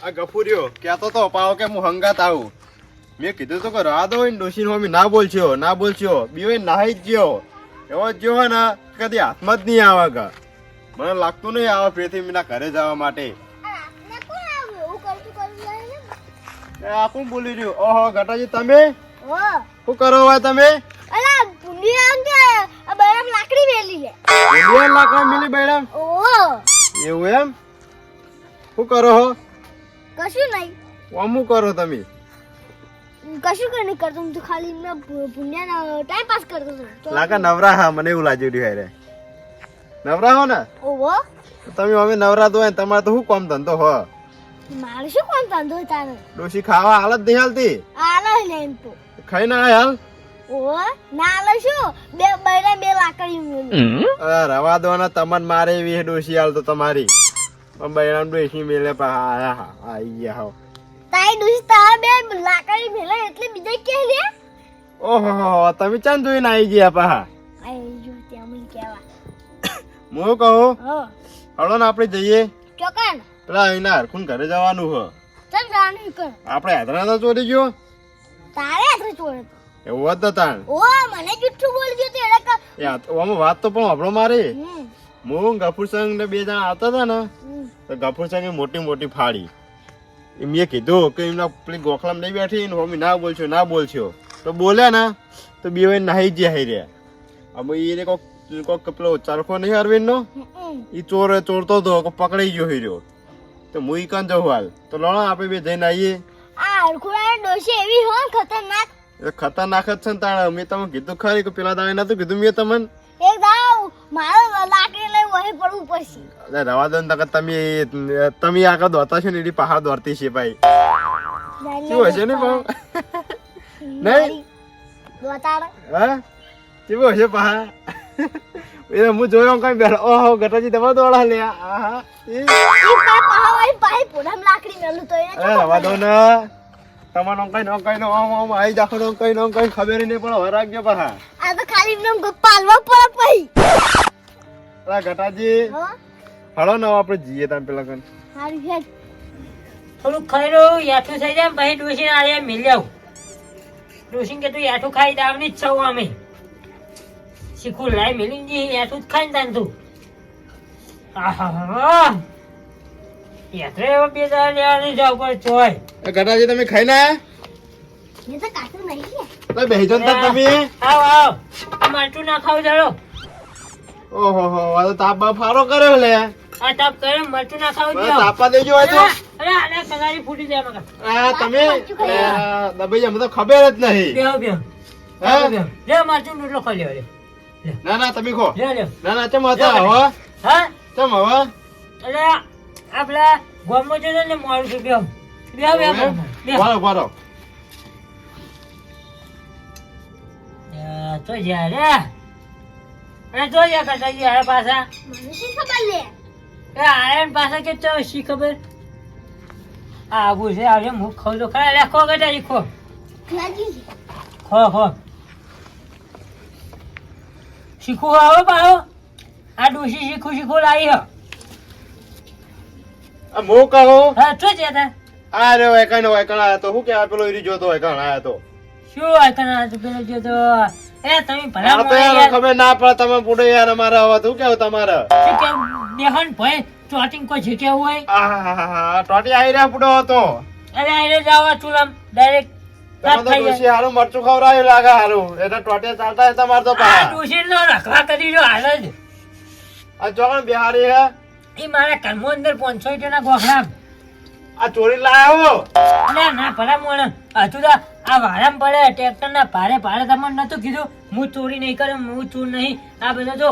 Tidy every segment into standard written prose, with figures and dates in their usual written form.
આ ગફુરિયો કહેતો તો પાવો કે હું હંગાત આવું. મેં કીધું તો કે રાહ દો ને ડોશીને મમ્મી ના બોલશો બીવે નાહી જ ગયો એવો જ ગયો ને કદી હાથમાં જ નહીં આવે કે મને લાગતું નહીં આવે ફેરથી મીના ઘરે જવા માટે. આ કોણ બોલી રહ્યું? ઓહો ઘટાજી તમે શું કરો હોય તમે? લાકડી મેલી લે લાકડા મિલી બેડમ એવું એમ? શું કરો હો? કશું નહીં. શું કરો તમે? કશું કઈ નહીં કરતો, હું તો ખાલી એમના પુણ્યાના ટાઈમ પાસ કરતો હતો. લાકા નવરા હા, મને એવું લાગ્યું રહ્યું રે. નવરા હો ને? ઓહો તમે હવે નવરા તો હોય ને તમારે તો શું કામ ધંધો હો? મારે શું કોણ ધંધો તારે? ડોશી ખાવા હાલત નહીં હાલતી? આલે ને એમ તો ખાઈ ના હાલ? ઓહો ના આલે શું, બે બૈરા બે લાકડી મેલી. રવા દો ને, તમને મારે એવી ડોશી હાલ તો તમારી બૈરામ ડોશી મેલે આઈ ગયા હો. તાઈ દુસ તાર બે લાકડી મેલે એટલે બીજે કે લે. ઓહો તમે ચાંદ જોઈને આવી ગયા પા? આઈ જો ત્યાં મને કેવા હું કહું હો હળો ને આપણે જઈએ ચોકન પેલા અહીંના હરખુન ઘરે જવાનું હો. ચલ જાણી કર. આપણે હાથરા તો ચોરી ગયો તારે હાથે ચોરે એવું જ તાણ. ઓ મને જુઠ્ઠું બોલી ગયો તો એડે આમાં વાત તો પણ આપણો મારી. હું ગફુર સંઘ ને બે જણા આવતા હતા ને તો ગફુર સંઘે મોટી મોટી ફાડી. મેં કીધું કે એમના પેલી ગોખલામાં નહીં બેઠી ને મમ્મી ના બોલશો તો બોલ્યા ને તો બે નાહી જ જાય રહ્યા. હવે એને કોક પેલો ચરખો નહીં અરવિંદ નો એ ચોરતો હતો પકડાઈ ગયો હીરો તો હું ઈ કાન જવું હાલ તો લડો આપણે બે જઈને આવીએ. આ હરખુડા ડોશી એવી હો ખતરનાક. ખતરનાક જ છે ને તાણ. મેં તમને કીધું ખરી કે પેલા દાડે નતું કીધું મેં તમને? એક દાવ મારો લાકડી લઈ વહી પડવું પડશે. રવા દો ને તમે આગળ દોડતા છો ને એની પહાડ દોડતી છે ભાઈ. શું હશે ને ભાવ નહીં દોતાડે હા કેવું હશે પહાડ? એ હું જોયો કઈ બેઠો. ઓહો ગટાજી તમે દોડા લે. આહા ઈ પહાવાઈ પાઈ પુરામ લાકડી મેલું તો એને રવા દો ને તમારો કઈ નો આમ આઈ જાખો નો કઈ ખબર નહીં પણ હવે રાખજો પહા. આ તો ખાલી એમને પાલવા પડે પઈ. અલા ગટાજી હો હળો ને આપણે જઈએ તમે પેલા કન. હારી હેડ થોડું ખરું યાઠું થઈ જાય પછી ડોસીને આયા મિલ આવું. ડોસીને કે તું યાઠું ખાઈ દાવની જ છો અમે શીખું લાઈ મિલી જી યાઠું જ ખાઈને તાન તું. આહા યાત્રે એવો બે દાડા લેવાની જાવ પર ચોય. ગટાજી તમે ખાઈ ના એ તો કાટું નહીં તો બેહજો ને તમે. આવ આ માટું ના ખાવ ચાલો. ઓહો હો આ તો તાપ બાપ ફારો કર્યો લે. આ તાપ કરે મરચું ના ખાવ મને જાવ. તાપા દેજો હોય તો. અરે આને સગારી ફૂટી જાય મગર. આ તમે દબાઈ મને તો ખબર જ નહીં. બેહો બેહો હા? બેહો લે મરચું રોટલો ખાઈ લેવા લે ના તમે ખો. લે લે ના ચમ હતા હવે હા ચમ હવે અરે આપલા ગોમો જો ને મોડું છે બેહો બેહો બેહો બેહો વારો તો જા રે અરે તો જા કટાજી આયા પાછા. મને શી ખબર લે. એ આયન પાછા કે તો શી ખબર આ આબુ છે આવે હું ખાવ તો ખરા લે ખો કટાજી ખો લાગી ખો શીખું આવો પાહો આ ડોશી શીખું લાવી હ. આ મો કહો હા તો જતા આ રે એકણ આયા તો હું કે આ પેલો ઈરી જોતો એકણ આયા તો શું આ કના તો પેલો જો તો એ તમે ભલા આ તો યાર ખબર ના પડે તમે પૂડે યાર અમારે હવે શું કેવું તમારે? શું કે દેહન ભાઈ ચોટિંગ કોઈ જીત્યા હોય. આહાહા ટોટી આઈ રહ્યા પૂડો હતો. અરે આરે જાવા ચૂલામ ડાયરેક્ટ તમે તો ડોશી હારું મરચું ખવડાવ્યું લાગે હારું એટલે ટોટી ચાલતા હતા તમારે તો આ પા ડોશી નો રખવા કરી રહ્યો હાલ જ. આ ચોકણ બિહારી હે એ મારા કર્મો અંદર 500 ના ગોખલા આ ચોરી લાયો. અરે ના ભલા મોણ હજુ તો આ વારામ પડે ટ્રેક્ટર ના ભારે તમને નતું કીધું હું ચોરી નહીં કરું હું ચોર નહીં આ બધો જો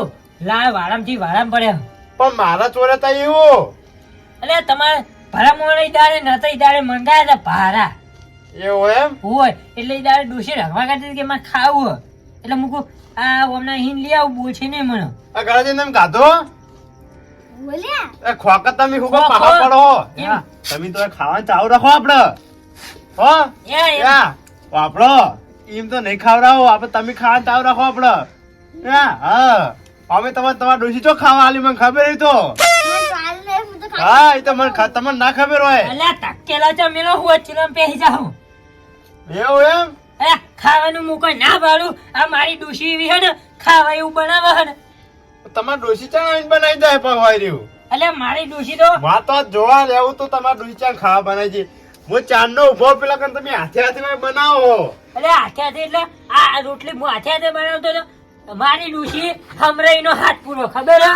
લાય વારામ થી વારામ પડે. પણ મારા ચોરે તો એવું એટલે તમારે ભલા મોણ દાડે નતા દાડે મંગાયા હતા ભારા એવું એમ હોય એટલે દાડે ડોશી રખવા કરતી કે મારે ખાવું એટલે મૂકું આ હમણાં હિન લઈ આવું બોલ છે નહીં મને આ ગળાજી તમે ગાધો બોલ્યા એ ખોકત તમે ખૂબ ખોખો. પહા પડો એમ. તમે તો ખાવાનું ચાવ રાખો આપડે હો એ યા વાપરો એમ તો નહીં ખાવડાવો આપણે તમે ખાવાનું ચાવ રાખો આપડે હા અમે તમારા ડોશી ચો ખાવા આલી મને ખબર તો મને ચાલે હું તો હા એ તો મને તમને ના ખબર હોય અલ્યા તક કેલા ચમેલો હું ચિલમ પેહી જાઉં એવું એમ અરે ખાવાનું મૂકો ના પાડું આ મારી ડોશી એવી હે ને ખાવા એવું બનાવે હે ને તમારે ડોસી ચા આવીને બનાવી જાય પવાય રહ્યું એટલે મારી ડોશી તો વાત તો જોવા લેવું તો તમારે ડોસી ચા ખાવા બનાવી છે હું ચાંદનો ઉભો પેલા કન તમે હાથે હાથે બનાવો એટલે હાથે હાથે એટલે આ રોટલી હું હાથે હાથે બનાવતો તો મારી ડોશી હમરાઈનો હાથ પૂરો ખબર હે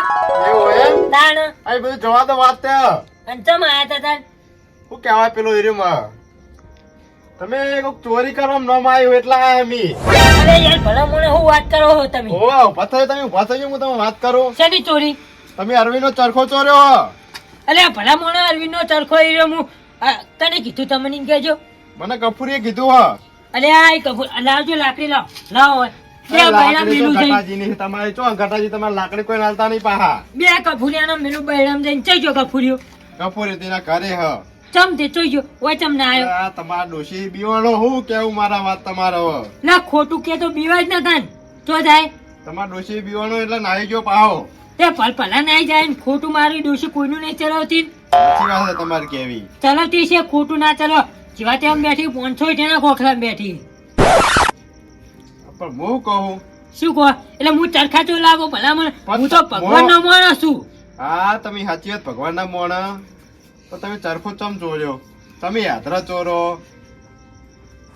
એવું એમ તાણ આ બધું જોવા તો વાત તે અને ચમ આયા તા તાણ શું કહેવાય પેલો એરિયો તમે કોક ચોરી કરવા ન આવ્યું એટલા આયા અમી અરે યાર ભલા મને હું વાત કરો છો તમે ઓવા પથાય તમે ઉભા થઈ જાઓ, હું તમે વાત કરું શેની ચોરી તમે અરવીનો ચરખો ચોર્યો અલે ભલા મને અરવિંદનો ચરખો ઈર્યો હું તને કીધું તમને એમ કહેજો મને ગફુરીએ કીધું હ અલે આ કપૂર લાવજો લાકડી લાવો બે બૈરામ મેલું જઈ ગટાજીની તમારી ચો ગટાજી તમારે લાકડી કોઈ નાલતા નહીં પાહા બે કફુરિયાનો મેલું બૈરામ જઈને ચઈજો કફુરિયો ગફુરી તેના ઘરે હ ચમ તે ચોઈજો ઓય ચમ ના આયો આ તમારા ડોશી બીવાણો હું કેવું મારા વાત તમારો ના ખોટું કે તો બીવાય જ ના થાય તો જાય તમારા ડોશી બીવાણો એટલે નાઈ ગયો પાહો એ ભલા નાઈ જાય ને ખોટું મારી ડોશી કોઈનું નહીં ચલાવતી સાચી વાત છે તમારી કેવી ચલાવતી છે ખોટું ના ચલો જેવા તેમ બેઠી 500 તેના ખોખલામાં બેઠી પણ હું કહું શું કહો એટલે હું ચરખા ચો લાગો ભલા મને હું તો ભગવાનનો માણસ છું હા તમે સાચી વાત ભગવાનના મોણા પણ તમે ચરખો ચમ ચોર્યો તમે યાત્રા ચોરો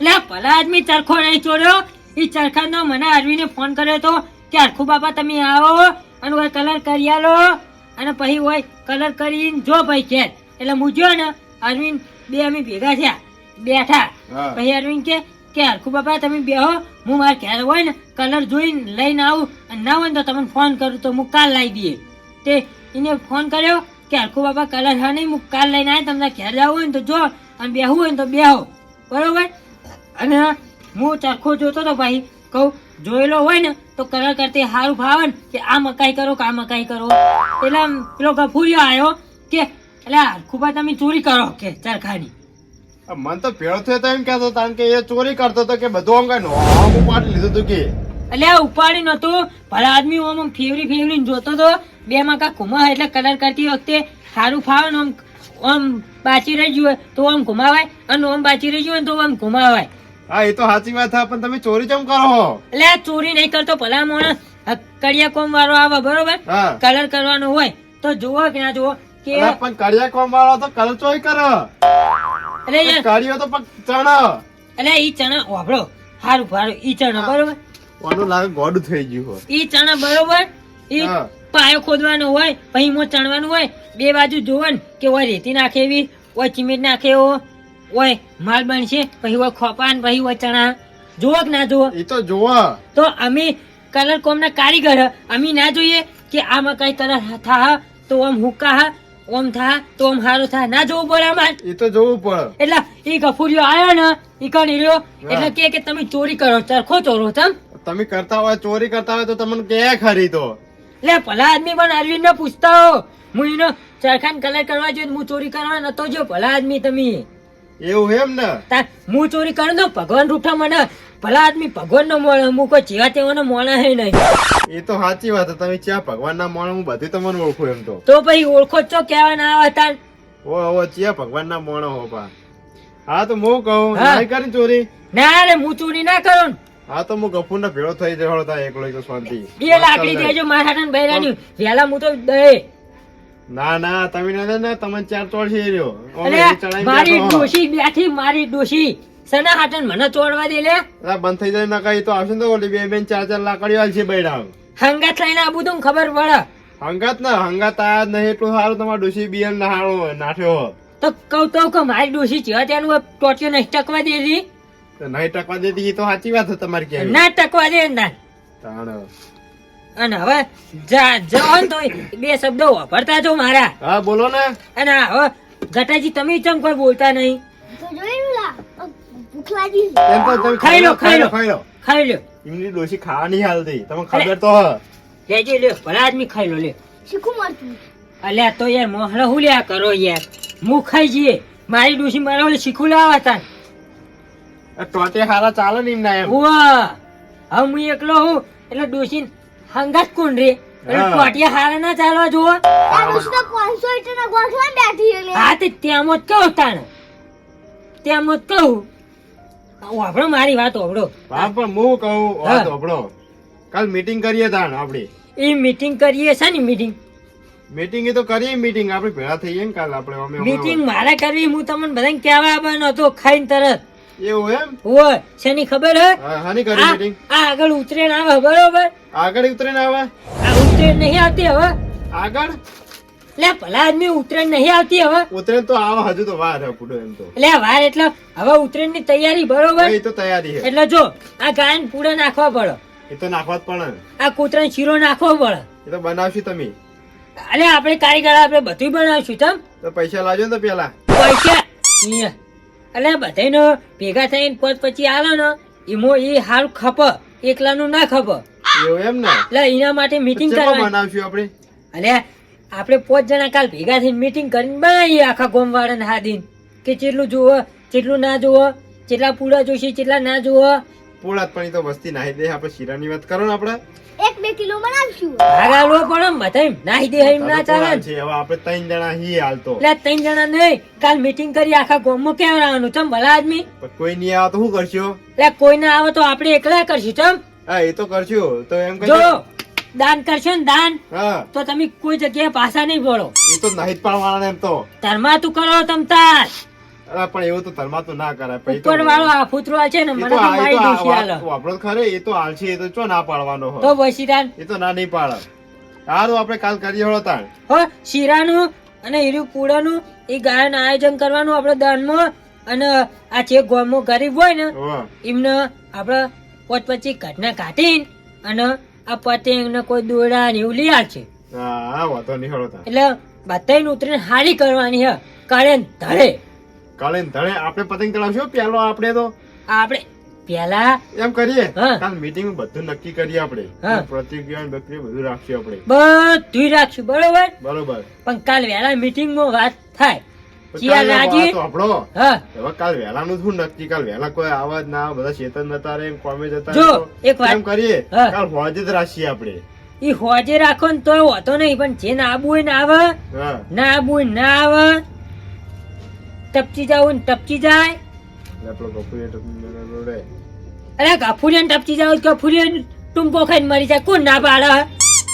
એટલે ભલા આદમી ચરખો નહીં ચોર્યો એ ચરખાનો મને અરવીને ફોન કર્યો તો કે હરખુ બાપા તમે આવો અને હોય કલર કરી આલો અને પછી હોય કલર કરીને જો ભાઈ ઘેર એટલે હું જો ને અરવિંદ બે અમે ભેગા થયા બેઠા હા. પછી અરવિંદ કે હરખુ બાપા તમે બેહો હું મારા ઘેર હોય ને કલર જોઈને લઈને આવું અને ના હોય ને તો તમને ફોન કરું તો હું કાલ લાવી દઈએ તે એને ફોન કર્યો કે હરખુ બાપા કલર હા નહીં હું કાલ લઈને આવે તમને ઘેર જવું હોય ને તો જો અને બેહવું હોય ને તો બેહો બરોબર અને હું ચરખો જોતો તો ભાઈ કહું જોયેલો હોય ને તો કલર કરતી સારું ફાવે ને કે આ મકાઈ કરો કે આ મકાઈ કરો એટલે આમ પેલો ગફુરિયો આવ્યો કે એટલે હરખુબા તમે ચોરી કરો કે ચરખાની મન તો ભેળો થયો તો એમ કહેતો કારણ કે એ ચોરી કરતો હતો કે બધું આમ કઈ નોમ ઉપાડી લીધું હતું કે એટલે આ ઉપાડી નતું ભલા આદમી આમ ફેવરી જોતો તો બે માં કા ઘુમા એટલે કલર કરતી વખતે સારું ફાવે ને આમ બાચી રહી ગયું તો આમ ઘુમાવાય અને આમ બાચી રહી ગયું તો આમ ઘુમાવાય હા એ તો સાચી વાત છે પણ તમે ચોરી કેમ કરો એટલે આ ચોરી નહીં કરતો ભલા માણસ કડિયા કોમ વાળો આવે બરોબર હા કલર કરવાનો હોય તો જુઓ કે ના જુઓ કે અલા, પણ કડિયા કોમ વાળો તો કલર ચોરી કરે એટલે યાર કડિયો તો પણ ચણા એટલે ઈ ચણા વાપરો સારું સારું ઈ ચણા બરોબર ઓનું લાગે ગોડું થઈ ગયું હોય ઈ ચણા બરોબર ઈ હા. પાયો ખોદવાનો હોય પછી મો ચણવાનું હોય બે બાજુ જોવાનું કે ઓય રેતી નાખે એવી ઓય સિમેન્ટ નાખે એવો ઓય માલ બનશે પછી ઓય ખોપાન પછી ઓય ચણા જુઓ કે ના જુઓ એ તો જોવા તો અમે કલર કોમના કારીગર હ. અમે ના જોઈએ કે આમાં કઈ કલર થા તો આમ હુકા હા ઓમ થા તો આમ હારું થા ના જોવું પડે અમાર એ તો જોવું પડે એટલે ઈ ગફુરિયો આયો ને ઈ કણ રહ્યો એટલે કે તમે ચોરી કરો ચરખો ચોરો તમ તમે કરતા હોય ચોરી કરતા હોય તો તમને કે ખરી તો એટલે ભલા આદમી પણ અરવિંદ ને પૂછતા હો હું એનો ચરખાને કલર કરવા જોઈએ હું ચોરી કરવા નતો જો ભલા આદમી તમે એવું એમ ને તાર હું ચોરી કરું તો ભગવાન રૂઠા મને ભલા આદમી ભગવાન નો મળે હું કોઈ જેવા તેવાનો મળે હે નહીં એ તો સાચી વાત છે. તમે ચા ભગવાન ના મોણ હું બધું તમને ઓળખું એમ તો પછી ઓળખો ચો કેવા ના આવે તાર ઓ ચિયા ભગવાન ના મોણ હો પા હા તો હું કહું હા. નહીં કરી ચોરી ના રે હું ચોરી ના કરું ને. હા તો હું ગફુર ને ભેળો થઈ જવાનો તા એકલો એકલો શાંતિ બે લાકડી દેજો મારા હાથે બૈરાની વેલા હું તો દે ના ના તમે ના ના તમને ચાર ચોર છે રહ્યો અરે મારી ડોશી બેઠી મારી ડોશી સના હાથે મને ચોરવા દે લે બંધ થઈ જાય ના કઈ તો આવશે ને તો ઓલી બે બેન ચાર ચાર લાકડીઓ હાલ છે બૈડા હંગાત લઈને આબુ તો ખબર પડે હંગાત ના હંગાત આ નહીં એટલું સારું તમારે ડોશી બિયન નહાળો નાઠ્યો તો કહું તો મારી ડોશી જેવા ત્યાંનું ટોટિયો નહીં ટકવા દેતી તો નહીં ટકવા દેતી એ તો સાચી વાત છે તમારી કે ના ટકવા દે ને તાર. અને હવે જાઓ ને તો બે શબ્દો વાપરતા જો મારા હા બોલો ને અને હવે ગટાજી તમે ચમ કોઈ બોલતા નહીં તો જોયું લા ભૂખ લાગી એમ તો તમે ખાઈ લો, ખાઈ લો. ખાઈ લો ખાઈ લ્યો એમની ડોશી ખાવાની હાલતી તમને ખબર તો હ લેજે લ્યો ભલા આદમી ખાઈ લો લે શીખું મળતું અલ્યા તો યાર મોહળા હું લ્યા કરો યાર હું ખાઈ જઈએ મારી ડોશી મારા ઓલે શીખું લાવવા તા ટોટે હારા ચાલે ને એમના એમ ઉવા હવે હું એકલો હું એટલે ડોશી હંગાત કોણ રે એટલે હા. ટોટિયા હારા ના ચાલવા જોવો આ દોસ્તો 500 ઈટના ગોખલા બેઠી એટલે હા તે ત્યાં જ કહો તાણ તેમ જ કહું વાપરો મારી વાત વાપરો હા પણ હું કહું હા. વાત સાંભળો. કાલ મીટિંગ કરીએ તાણ આપણે. એ મીટિંગ કરીએ છે ને મીટિંગ મીટિંગ એ તો કરીએ મીટિંગ આપણે ભેળા થઈએ ને કાલ આપણે અમે મીટિંગ મારે કરવી હું તમને બધાને કહેવા આવવાનો હતો ખાઈને તરત એવું એમ હોય શેની ખબર હે હા, હાની કરી આ મીટિંગ આ આગળ ઉતરેણ આવે બરોબર આગળ ઉતરીને આવે આ ઉતરેણ નહીં આવતી હવે આગળ એટલે ભલા આદમી ઉતરેણ નહીં આવતી હવે ઉતરીને તો આવે હજુ તો વાર હે પૂરો એમ તો એટલે વાર એટલે હવે ઉતરેણ ની તૈયારી બરોબર એ તો તૈયારી છે એટલે જો આ ગાયન પૂડા નાખવા પડે એ તો નાખવા જ પડે ને. આ કૂતરાને શીરો નાખવો પડે એ તો બનાવશું તમે એટલે આપણે કારીગર આપણે બધું બનાવશું તમ તો પૈસા લાવજો ને તો પેલા પૈસા અહીંયા. એટલે બધાનો ભેગા થઈને પછી આલો ને એમાં એ હારું ખપ એકલાનું ના ખપ એવું એમ ને એટલે એના માટે મીટિંગ ચેટલો કરવાની બનાવશું આપણે એટલે આપણે 5 જણા કાલ ભેગા થઈને મીટિંગ કરીને બનાવીએ આખા ગોમવાળાને હાદીને કે કેટલું જુઓ કેટલું ના જુઓ કેટલા પૂડા જોશે કેટલા ના જુઓ પોળાત પણ ઈ તો વસ્તી નાહી દે આપણે શીરાની વાત કરો ને આપણે 1-2 કિલો બનાવશું. ભાગા લો પણ બધા નાહી દે એમ ના ચાલે ને. છે હવે આપણે 3 જણા હી હાલતો એટલે 3 જણા નહીં કાલ મીટિંગ કરી આખા ગામમાં કેમ આવવાનું ચમ ભલા આદમી પણ કોઈ નહીં આવે તો શું કરશો એટલે કોઈ ના આવે તો આપણે એકલા કરશું ચમ હા એ તો કરશું તો એમ જો કહી દાન કરશો ને દાન હા તો તમે કોઈ જગ્યાએ પાછા નહીં પડો એ તો નહીં જ પાડવાના એમ તો ધર્મા તું કરો તમ તાર અરે પણ એવું તો ધર્માતું ના કરાય પછી તો ઉપર વાળો આ ફૂતરો છે ને એ મને તો તો મારી દોશી હાલો આપણો ખરે એ તો હાલ છે એ તો ચો ના પાડવાનો તો હો વસીદાન એ તો ના નહીં પાડે સારું આપણે કાલ કરીએ હળો તાણ હો શીરાનું અને હીરું પૂડાનું એ ગાયનું આયોજન કરવાનું આપણે દાનમાં અને આ જે ગામમાં ગરીબ હોય ને હોવે. એમને આપણે પછી ઘટના કાઢીને અને આ પતંગ ને કોઈ દોડા ને એવું લઈ આવશે હા વાતો નહીં હળો તાણ એટલે બધાને ઉતરીને હારી કરવાની હે કરે ને ધરે કાલે ધણે આપણે પતંગ ચડાવશું પેલો આપણે તો આપણે પેલા એમ કરીએ હા. કાલ મીટિંગ બધું નક્કી કરીએ આપણે હા. પ્રતિક્રિયા ને બકરી બધું રાખશું આપણે બધું રાખશું બરોબર બરોબર પણ કાલ વહેલા મીટિંગમાં વાત થાય તો ચિયા કાલે રાજી વાતો આપણો હા હવે કાલ વહેલાનું શું નક્કી કાલ વહેલા કોઈ આવાજ ના આવે, બધા ચેતન નતા રે કોમે જતા જો, રહે તો એક વાત. એમ કરીએ હા. કાલ હોજે જ રાખીએ આપણે ઈ હોજે રાખો ને તોય હોતો નહીં પણ જે ના આબુ હોય ને આવે હા ના આબુ હોય ને ના આવે ટપચી જાવ ને ટપચી જાય એટલે આપણો ગફુરિયા ટપુરિયા જોડે અરે ગફુરિયા ને ટપચી જાવ ગફુરિયા ટૂંકો ખાઈને મરી જાય કોણ ના પાડે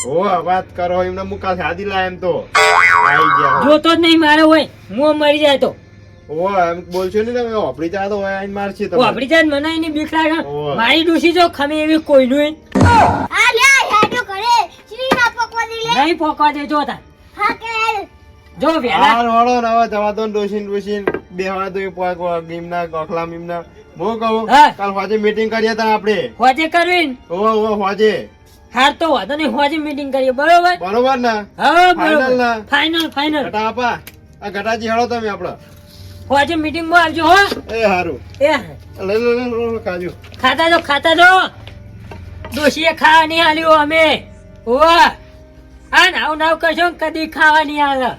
ઓ વાત કરો એમને હું કાલ શાદી લાય એમ તો આઈ ગયા હો. જોતો જ નહીં મારો હોય મું મરી જાય તો ઓ એમ બોલશો ને તમે ઓપડી જા તો હોય આઈને મારશે તમે આપડી જાય મનાઈ ની બીક લાગે ઓવે. મારી ડૂસી જો ખમે એવી કોઈ નું આ લે હેડો કરે શ્રી ના પકવા દે લે. નહીં પોકવા દે જો તાર હા કે હેડ. જો વેલા હાર વાળો ને હવે જવા દો ને ડોસીન બેહવા દો એ પોક ગીમના ગોખલા મીમના હું કહું હા. કાલ હોજે મીટિંગ કરીએ તા આપણે હોજે કરવી ને ઓ હોજે હાર તો વાંધો નહીં હોજે મીટિંગ કરીએ બરોબર બરોબર ને હા Final બરોબર ના? ફાઇનલ ફાઇનલ ઘટા આપા આ ઘટાજી હેળો તમે આપડે હોજે મીટિંગ માં આવજો હો એ હારું એ લે કાજુ ખાતા જો ડોશીએ ખાવા નહીં આલ્યું અમે હોવા આ નાવ નાવ કરશો ને કદી ખાવા નહીં આલે